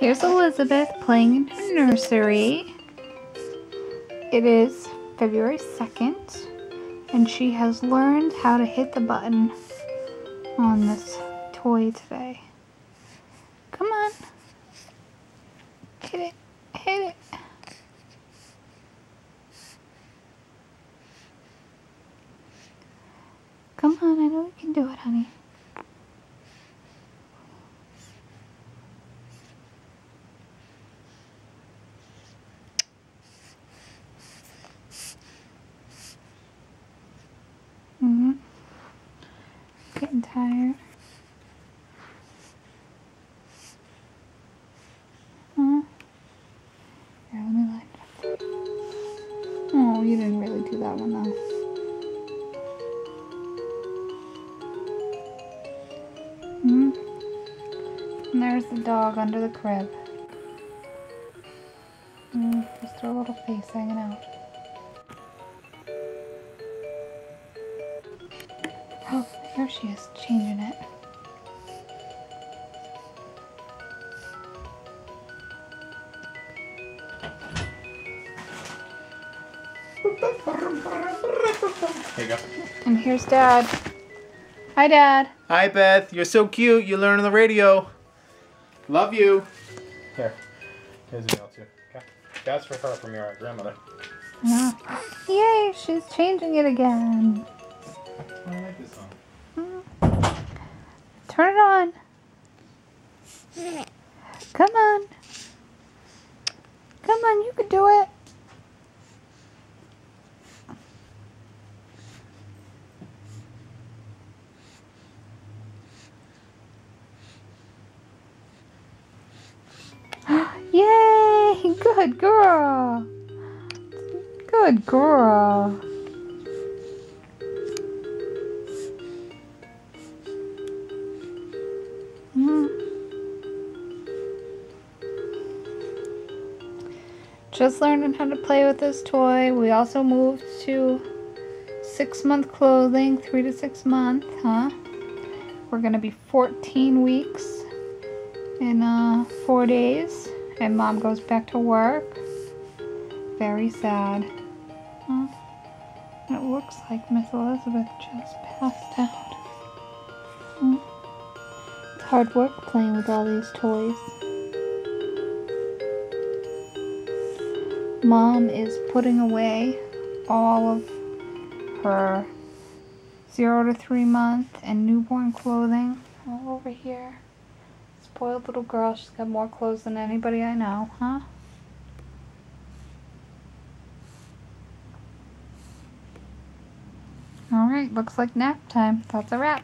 Here's Elizabeth playing in her nursery. It is February 2nd, and she has learned how to hit the button on this toy today. Come on. Hit it. Hit it. Come on, I know you can do it, honey. Getting tired. Here, let me line it up. Oh, you didn't really do that one though. And there's the dog under the crib. Just her little face hanging out. Oh, here she is, changing it. Here you go. And here's Dad. Hi, Dad. Hi, Beth. You're so cute. You learn on the radio. Love you. Here. Here's a meal, too. Okay. That's for her from your grandmother. Yeah. Yay, she's changing it again. I like this song. Turn it on. Come on. Come on, you can do it. Yay! Good girl. Good girl. Just learning how to play with this toy. We also moved to 6-month clothing, 3 to 6 months, huh? We're gonna be 14 weeks in 4 days, and Mom goes back to work. Very sad. Huh? It looks like Miss Elizabeth just passed out. It's hard work playing with all these toys. Mom is putting away all of her 0 to 3 month and newborn clothing all over here. Spoiled little girl. She's got more clothes than anybody I know, huh? Alright, looks like nap time. That's a wrap.